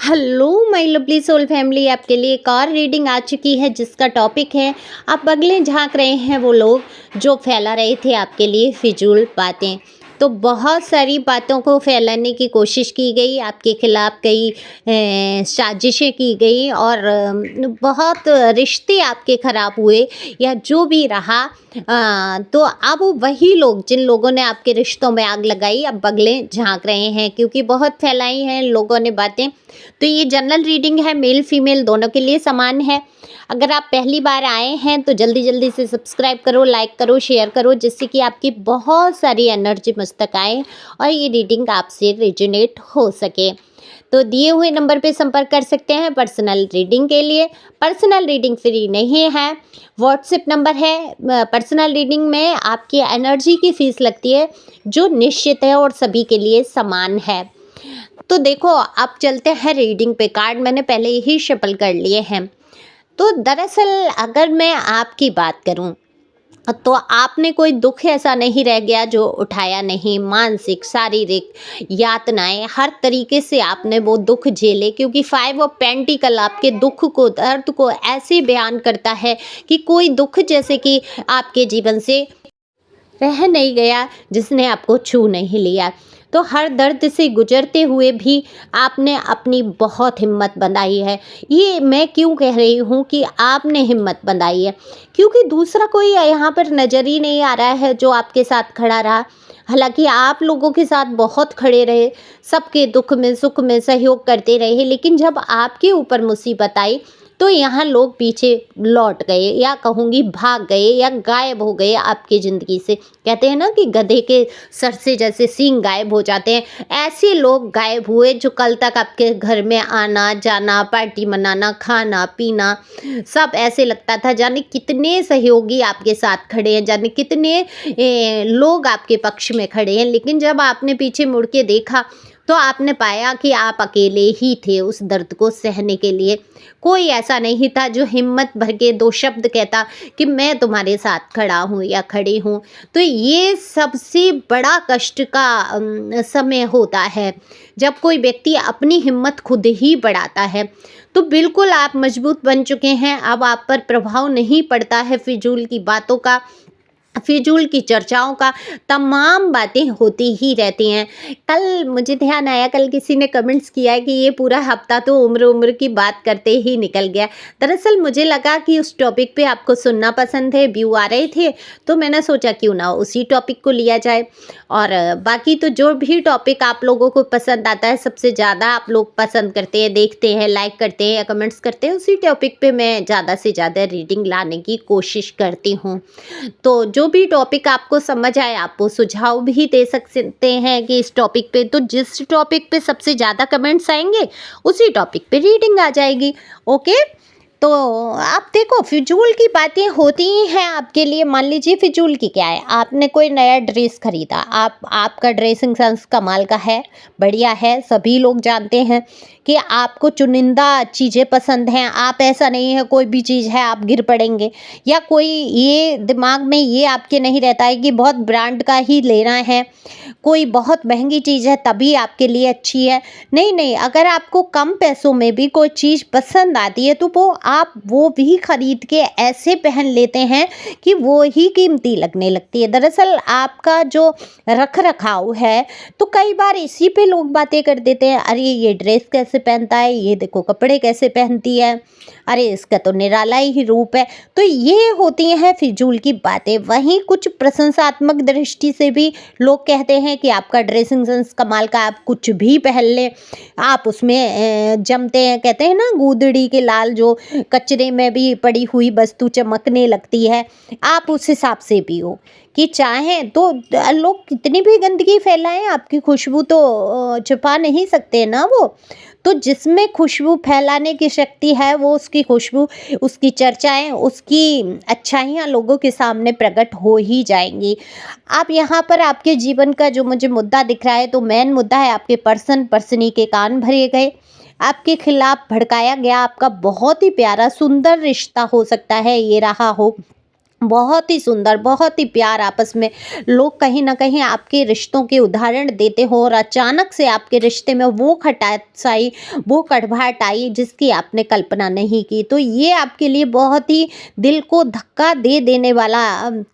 Hello my lovely soul family, आपके लिए एक और रीडिंग आ चुकी है जिसका टॉपिक है आप बगले झांक रहे हैं वो लोग जो फैला रहे थे आपके लिए फिजूल बातें। तो बहुत सारी बातों को फैलाने की कोशिश की गई, आपके खिलाफ कई साजिशें की गई और बहुत रिश्ते आपके ख़राब हुए या जो भी रहा। तो अब वही लोग जिन लोगों ने आपके रिश्तों में आग लगाई अब बगले झांक रहे हैं, क्योंकि बहुत फैलाई हैं लोगों ने बातें। तो ये जनरल रीडिंग है, मेल फीमेल दोनों के लिए समान है। अगर आप पहली बार आए हैं तो जल्दी जल्दी से सब्सक्राइब करो, लाइक करो, शेयर करो, जिससे कि आपकी बहुत सारी एनर्जी मुझ तक आए और ये रीडिंग आपसे रेजोनेट हो सके। तो दिए हुए नंबर पे संपर्क कर सकते हैं पर्सनल रीडिंग के लिए। पर्सनल रीडिंग फ्री नहीं है, व्हाट्सएप नंबर है। पर्सनल रीडिंग में आपकी एनर्जी की फ़ीस लगती है जो निश्चित है और सभी के लिए समान है। तो देखो, अब चलते हैं रीडिंग पे। कार्ड मैंने पहले ही शफल कर लिए हैं। तो दरअसल अगर मैं आपकी बात करूं तो आपने कोई दुख ऐसा नहीं रह गया जो उठाया नहीं। मानसिक, शारीरिक यातनाएं, हर तरीके से आपने वो दुख झेले, क्योंकि 5 ऑफ पेंटिकल आपके दुख को, दर्द को ऐसे बयान करता है कि कोई दुख जैसे कि आपके जीवन से रह नहीं गया जिसने आपको छू नहीं लिया। तो हर दर्द से गुजरते हुए भी आपने अपनी बहुत हिम्मत बंधाई है। ये मैं क्यों कह रही हूँ कि आपने हिम्मत बंधाई है, क्योंकि दूसरा कोई यहाँ पर नज़र ही नहीं आ रहा है जो आपके साथ खड़ा रहा। हालांकि आप लोगों के साथ बहुत खड़े रहे, सबके दुख में सुख में सहयोग करते रहे, लेकिन जब आपके ऊपर मुसीबत आई तो यहाँ लोग पीछे लौट गए, या कहूँगी भाग गए या गायब हो गए आपकी ज़िंदगी से। कहते हैं ना कि गधे के सर से जैसे सींग गायब हो जाते हैं, ऐसे लोग गायब हुए जो कल तक आपके घर में आना जाना, पार्टी मनाना, खाना पीना, सब ऐसे लगता था जाने कितने सहयोगी आपके साथ खड़े हैं, जाने कितने लोग आपके पक्ष में खड़े हैं। लेकिन जब आपने पीछे मुड़ के देखा तो आपने पाया कि आप अकेले ही थे उस दर्द को सहने के लिए। कोई ऐसा नहीं था जो हिम्मत भर के 2 शब्द कहता कि मैं तुम्हारे साथ खड़ा हूँ या खड़ी हूँ। तो ये सबसे बड़ा कष्ट का समय होता है जब कोई व्यक्ति अपनी हिम्मत खुद ही बढ़ाता है। तो बिल्कुल आप मजबूत बन चुके हैं, अब आप पर प्रभाव नहीं पड़ता है फिजूल की बातों का, फिजूल की चर्चाओं का। तमाम बातें होती ही रहती हैं। कल मुझे ध्यान आया, कल किसी ने कमेंट्स किया है कि ये पूरा हफ्ता तो उम्र उम्र की बात करते ही निकल गया। दरअसल मुझे लगा कि उस टॉपिक पे आपको सुनना पसंद है, व्यू आ रहे थे, तो मैंने सोचा क्यों ना उसी टॉपिक को लिया जाए। और बाकी तो जो भी टॉपिक आप लोगों को पसंद आता है, सबसे ज़्यादा आप लोग पसंद करते हैं, देखते हैं, लाइक करते हैं या कमेंट्स करते हैं, उसी टॉपिक पे मैं ज़्यादा से ज़्यादा रीडिंग लाने की कोशिश करती हूँ। तो जो भी टॉपिक आपको समझ आए आप वो सुझाव भी दे सकते हैं कि इस टॉपिक पे, तो जिस टॉपिक पे सबसे ज़्यादा कमेंट्स आएंगे उसी टॉपिक पे रीडिंग आ जाएगी। ओके, तो आप देखो, फिजूल की बातें होती ही हैं आपके लिए। मान लीजिए फिजूल की क्या है, आपने कोई नया ड्रेस खरीदा, आपका ड्रेसिंग सेंस कमाल का है, बढ़िया है, सभी लोग जानते हैं कि आपको चुनिंदा चीज़ें पसंद हैं। आप ऐसा नहीं है कोई भी चीज़ है आप गिर पड़ेंगे, या कोई ये दिमाग में ये आपके नहीं रहता है कि बहुत ब्रांड का ही लेना है, कोई बहुत महंगी चीज़ है तभी आपके लिए अच्छी है। नहीं नहीं, अगर आपको कम पैसों में भी कोई चीज़ पसंद आती है तो आप वो भी खरीद के ऐसे पहन लेते हैं कि वो ही कीमती लगने लगती है। दरअसल आपका जो रख रखाव है, तो कई बार इसी पे लोग बातें कर देते हैं, अरे ये ड्रेस कैसे पहनता है, ये देखो कपड़े कैसे पहनती है, अरे इसका तो निराला ही रूप है। तो ये होती हैं फिजूल की बातें। वहीं कुछ प्रशंसात्मक दृष्टि से भी लोग कहते हैं कि आपका ड्रेसिंग सेंस कमाल का, आप कुछ भी पहन लें, आप उसमें जमते हैं। कहते हैं ना, गूदड़ी के लाल जो कचरे में भी पड़ी हुई वस्तु चमकने लगती है, आप उस हिसाब से भी हो कि चाहें तो लोग कितनी भी गंदगी फैलाएं, आपकी खुशबू तो छुपा नहीं सकते ना वो। तो जिसमें खुशबू फैलाने की शक्ति है वो उसकी खुशबू, उसकी चर्चाएं, उसकी अच्छाइयाँ लोगों के सामने प्रकट हो ही जाएंगी। आप यहाँ पर आपके जीवन का जो मुझे मुद्दा दिख रहा है, तो मेन मुद्दा है आपके पर्सनी के कान भरे गए, आपके खिलाफ भड़काया गया। आपका बहुत ही प्यारा सुंदर रिश्ता हो सकता है ये रहा हो, बहुत ही सुंदर, बहुत ही प्यार आपस में लोग कहीं न कहीं आपके रिश्तों के उदाहरण देते हो और अचानक से आपके रिश्ते में वो खटास आई, वो कड़वाहट आई जिसकी आपने कल्पना नहीं की। तो ये आपके लिए बहुत ही दिल को धक्का दे देने वाला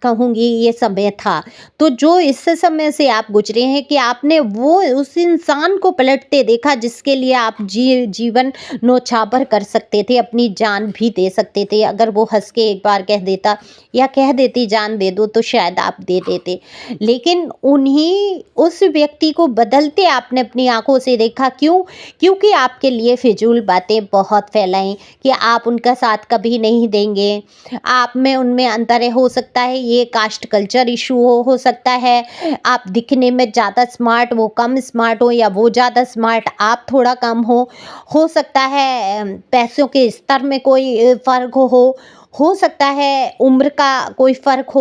कहूँगी ये समय था। तो जो इस समय से आप गुज़रे हैं कि आपने वो उस इंसान को पलटते देखा जिसके लिए आप जीवन न्योछावर कर सकते थे, अपनी जान भी दे सकते थे। अगर वो हँस के एक बार कह देता या कह देती जान दे दो तो शायद आप दे देते, लेकिन उन्हीं उस व्यक्ति को बदलते आपने अपनी आंखों से देखा। क्यों? क्योंकि आपके लिए फिजूल बातें बहुत फैलाई कि आप उनका साथ कभी नहीं देंगे, आप में उनमें अंतर है, हो सकता है ये कास्ट कल्चर इशू हो सकता है आप दिखने में ज़्यादा स्मार्ट वो कम स्मार्ट हो, या वो ज़्यादा स्मार्ट आप थोड़ा कम हो सकता है पैसों के स्तर में कोई फ़र्क हो सकता है उम्र का कोई फ़र्क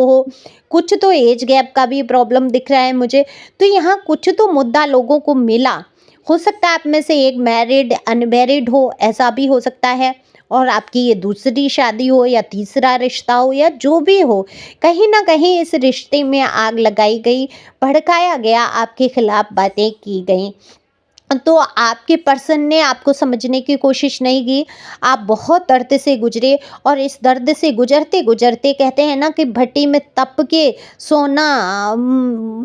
कुछ तो एज गैप का भी प्रॉब्लम दिख रहा है मुझे। तो यहाँ कुछ तो मुद्दा लोगों को मिला। हो सकता है आप में से एक मैरिड, अनमैरिड हो, ऐसा भी हो सकता है, और आपकी ये दूसरी शादी हो या तीसरा रिश्ता हो या जो भी हो, कहीं न कहीं इस रिश्ते में आग लगाई गई, भड़काया गया, आपके खिलाफ बातें की गईं। तो आपके पर्सन ने आपको समझने की कोशिश नहीं की। आप बहुत दर्द से गुजरे, और इस दर्द से गुजरते गुजरते कहते हैं ना कि भट्टी में तप के सोना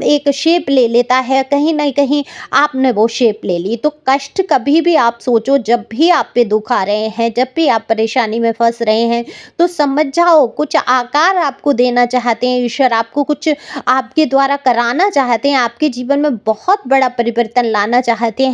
एक शेप ले लेता है, कहीं ना कहीं आपने वो शेप ले ली। तो कष्ट कभी भी आप सोचो, जब भी आप पे दुख आ रहे हैं, जब भी आप परेशानी में फंस रहे हैं, तो समझ जाओ कुछ आकार आपको देना चाहते हैं ईश्वर, आपको कुछ आपके द्वारा कराना चाहते हैं, आपके जीवन में बहुत बड़ा परिवर्तन लाना चाहते हैं।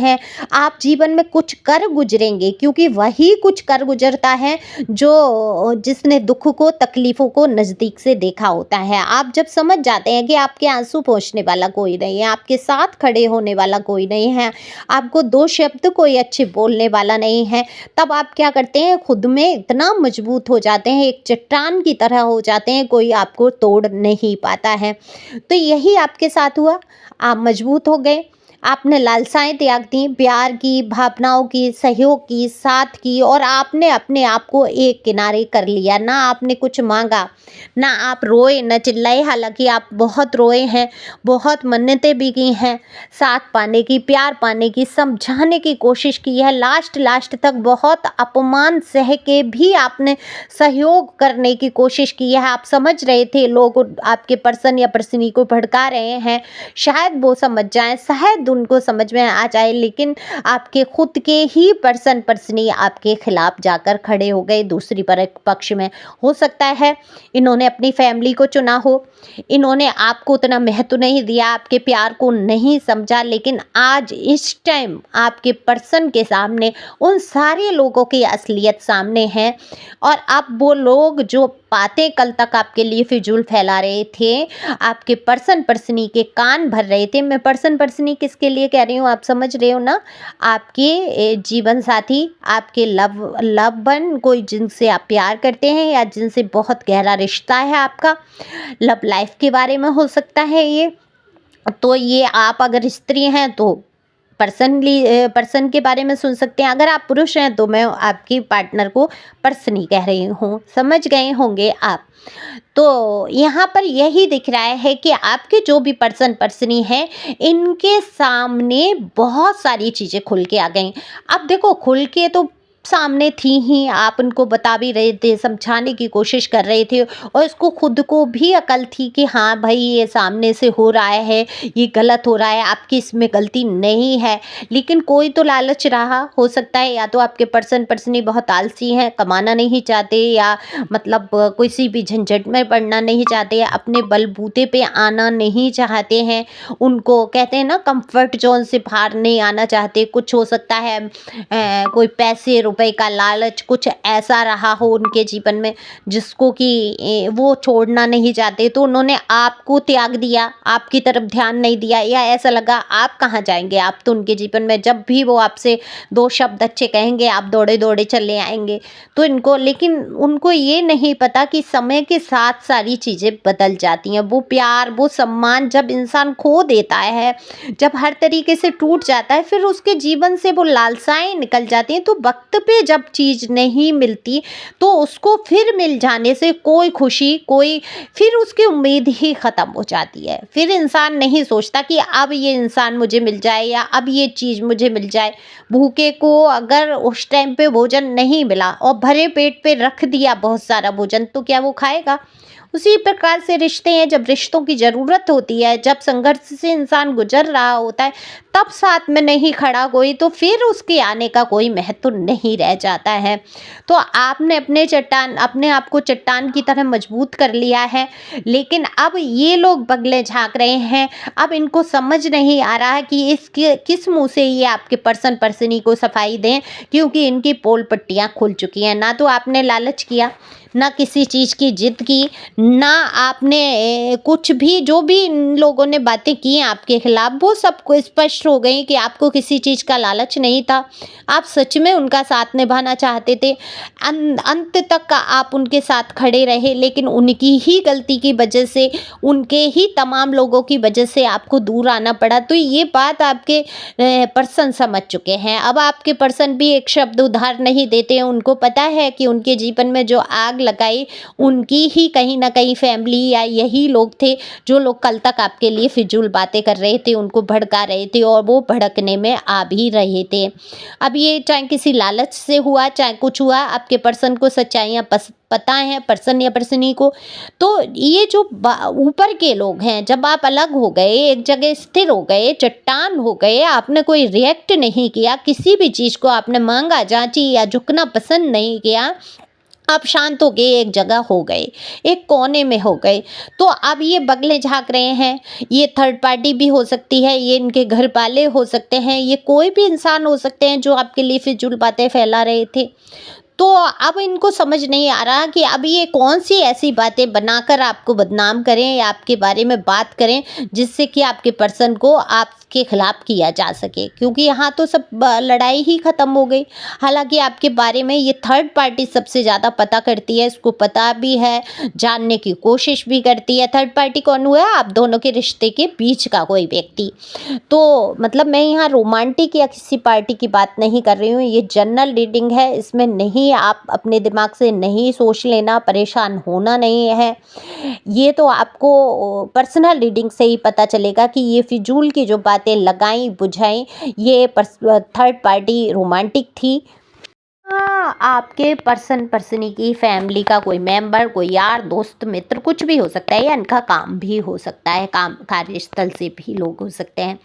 आप जीवन में कुछ कर गुजरेंगे, क्योंकि वही कुछ कर गुजरता है जो जिसने दुख को, तकलीफों को नज़दीक से देखा होता है। आप जब समझ जाते हैं कि आपके आंसू पोंछने वाला कोई नहीं है, आपके साथ खड़े होने वाला कोई नहीं है, आपको दो शब्द कोई अच्छे बोलने वाला नहीं है, तब आप क्या करते हैं, खुद में इतना मजबूत हो जाते हैं, एक चट्टान की तरह हो जाते हैं, कोई आपको तोड़ नहीं पाता है। तो यही आपके साथ हुआ, आप मजबूत हो गए, आपने लालसाएं त्याग दी, प्यार की, भावनाओं की, सहयोग की, साथ की, और आपने अपने आप को एक किनारे कर लिया। ना आपने कुछ मांगा, ना आप रोए, ना चिल्लाए, हालांकि आप बहुत रोए हैं, बहुत मन्नतें भी की हैं साथ पाने की, प्यार पाने की, समझाने की कोशिश की है, लास्ट तक बहुत अपमान सह के भी आपने सहयोग करने की कोशिश की है। आप समझ रहे थे लोग आपके पर्सन या पर्सनी को भड़का रहे हैं, शायद वो समझ जाएं, शायद उनको समझ में आ जाए, लेकिन आपके खुद के ही पर्सन पर्सनी आपके खिलाफ जाकर खड़े हो गए दूसरी पक्ष में। हो सकता है इन्होंने अपनी फैमिली को चुना हो, इन्होंने आपको उतना महत्व नहीं दिया, आपके प्यार को नहीं समझा, लेकिन आज इस टाइम आपके पर्सन के सामने उन सारे लोगों की असलियत सामने है। और अब वो लोग जो बातें कल तक आपके लिए फिजूल फैला रहे थे, आपके पर्सन पर्सनी के कान भर रहे थे। मैं पर्सन पर्सनी किसके लिए कह रही हूँ, आप समझ रहे हो ना, आपके जीवन साथी, आपके लव वन, कोई जिनसे आप प्यार करते हैं या जिनसे बहुत गहरा रिश्ता है आपका, लव लाइफ के बारे में हो सकता है ये। तो ये आप अगर स्त्री हैं तो पर्सन के बारे में सुन सकते हैं, अगर आप पुरुष हैं तो मैं आपकी पार्टनर को पर्सनी कह रही हूँ, समझ गए होंगे आप। तो यहाँ पर यही दिख रहा है कि आपके जो भी पर्सन पर्सनी है, इनके सामने बहुत सारी चीज़ें खुल के आ गई। अब देखो, खुल के तो सामने थी ही, आप उनको बता भी रहे थे, समझाने की कोशिश कर रहे थे, और इसको खुद को भी अकल थी कि हाँ भाई ये सामने से हो रहा है, ये गलत हो रहा है, आपकी इसमें गलती नहीं है। लेकिन कोई तो लालच रहा, हो सकता है या तो आपके पर्सन पर्सनी बहुत आलसी हैं, कमाना नहीं चाहते, या मतलब किसी भी झंझट में पड़ना नहीं चाहते, अपने बलबूते पे आना नहीं चाहते हैं, उनको कहते हैं ना कंफर्ट जोन से बाहर नहीं आना चाहते। कुछ हो सकता है कोई पैसे रुपए का लालच, कुछ ऐसा रहा हो उनके जीवन में जिसको कि वो छोड़ना नहीं चाहते, तो उन्होंने आपको त्याग दिया, आपकी तरफ ध्यान नहीं दिया, या ऐसा लगा आप कहाँ जाएंगे, आप तो उनके जीवन में जब भी वो आपसे दो शब्द अच्छे कहेंगे आप दौड़े दौड़े चले आएंगे। तो इनको, लेकिन उनको ये नहीं पता कि समय के साथ सारी चीज़ें बदल जाती हैं। वो प्यार, वो सम्मान जब इंसान खो देता है, जब हर तरीके से टूट जाता है, फिर उसके जीवन से वो लालसाएं निकल जाती हैं, तो वक्त पे जब चीज़ नहीं मिलती तो उसको फिर मिल जाने से कोई खुशी, कोई फिर उसकी उम्मीद ही ख़त्म हो जाती है। फिर इंसान नहीं सोचता कि अब ये इंसान मुझे मिल जाए या अब ये चीज़ मुझे मिल जाए। भूखे को अगर उस टाइम पे भोजन नहीं मिला और भरे पेट पे रख दिया बहुत सारा भोजन, तो क्या वो खाएगा? उसी प्रकार से रिश्ते हैं, जब रिश्तों की ज़रूरत होती है, जब संघर्ष से इंसान गुजर रहा होता है, तब साथ में नहीं खड़ा कोई, तो फिर उसके आने का कोई महत्व नहीं रह जाता है। तो आपने अपने आप को चट्टान की तरह मजबूत कर लिया है, लेकिन अब ये लोग बगले झाँक रहे हैं। अब इनको समझ नहीं आ रहा है कि इसके किस मुँह से ये आपके पर्सन-पर्सनी को सफाई दें, क्योंकि इनकी पोल पट्टियाँ खुल चुकी हैं। ना तो आपने लालच किया, ना किसी चीज़ की जिद की, ना आपने कुछ भी, जो भी इन लोगों ने बातें की हैं आपके खिलाफ, वो सबको स्पष्ट हो गई कि आपको किसी चीज़ का लालच नहीं था। आप सच में उनका साथ निभाना चाहते थे। अंत तक आप उनके साथ खड़े रहे, लेकिन उनकी ही गलती की वजह से, उनके ही तमाम लोगों की वजह से आपको दूर आना पड़ा। तो ये बात आपके पर्सन समझ चुके हैं। अब आपके पर्सन भी एक शब्द उधार नहीं देते हैं। उनको पता है कि उनके जीवन में जो आग लगाई, उनकी ही कहीं ना कहीं फैमिली या यही लोग थे, जो लोग कल तक आपके लिए फिजूल बातें कर रहे थे, उनको भड़का रहे थे, और वो भड़कने में आ भी रहे थे। अब ये चाहे किसी लालच से हुआ, चाहे कुछ हुआ, आपके पर्सन को सच्चाइयाँ पता है, पर्सन या पर्सनी को। तो ये जो ऊपर के लोग हैं, जब आप अलग हो गए, एक जगह स्थिर हो गए, चट्टान हो गए, आपने कोई रिएक्ट नहीं किया, किसी भी चीज़ को आपने मांगा, जांची या झुकना पसंद नहीं किया, आप शांत हो गए, एक जगह हो गए, एक कोने में हो गए, तो अब ये बगले झाँक रहे हैं। ये थर्ड पार्टी भी हो सकती है, ये इनके घर वाले हो सकते हैं, ये कोई भी इंसान हो सकते हैं जो आपके लिए फिजूल बातें फैला रहे थे। तो अब इनको समझ नहीं आ रहा कि अब ये कौन सी ऐसी बातें बनाकर आपको बदनाम करें या आपके बारे में बात करें, जिससे कि आपके पर्सन को आपके खिलाफ किया जा सके, क्योंकि यहाँ तो सब लड़ाई ही ख़त्म हो गई। हालांकि आपके बारे में ये थर्ड पार्टी सबसे ज़्यादा पता करती है, इसको पता भी है, जानने की कोशिश भी करती है। थर्ड पार्टी कौन हुआ? आप दोनों के रिश्ते के बीच का कोई व्यक्ति। तो मतलब मैं यहाँ रोमांटिक या किसी पार्टी की बात नहीं कर रही हूँ, ये जनरल रीडिंग है, इसमें नहीं, आप अपने दिमाग से नहीं सोच लेना, परेशान होना नहीं है। ये तो आपको पर्सनल रीडिंग से ही पता चलेगा कि ये फिजूल की जो बातें लगाई बुझाई, ये थर्ड पार्टी रोमांटिक थी। हाँ, आपके पर्सनी की फैमिली का कोई मेंबर, कोई यार दोस्त मित्र, कुछ भी हो सकता है, या इनका काम भी हो सकता है, काम कार्यस्थल से भी लोग हो सकते हैं।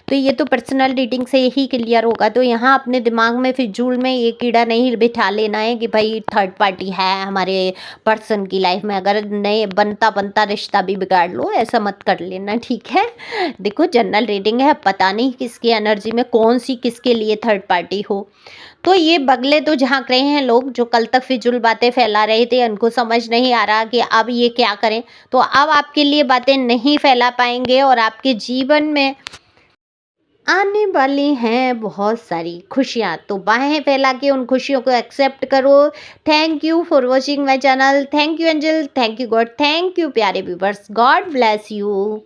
तो ये तो पर्सनल रीडिंग से ही क्लियर होगा। तो यहाँ अपने दिमाग में फिजूल में ये कीड़ा नहीं बिठा लेना है कि भाई थर्ड पार्टी है हमारे पर्सन की लाइफ में, अगर नए बनता रिश्ता भी बिगाड़ लो, ऐसा मत कर लेना, ठीक है। देखो जनरल रीडिंग है, पता नहीं किसकी एनर्जी में कौन सी किसके लिए थर्ड पार्टी हो। तो ये बगले तो झांक रहे हैं लोग, जो कल तक फिजूल बातें फैला रहे थे, उनको समझ नहीं आ रहा कि अब ये क्या करें। तो अब आपके लिए बातें नहीं फैला पाएंगे, और आपके जीवन में आने वाली हैं बहुत सारी खुशियाँ। तो बाहें फैला के उन खुशियों को एक्सेप्ट करो। Thank you for watching my channel. Thank you angel, thank you God, thank you प्यारे व्यूवर्स, गॉड ब्लेस यू।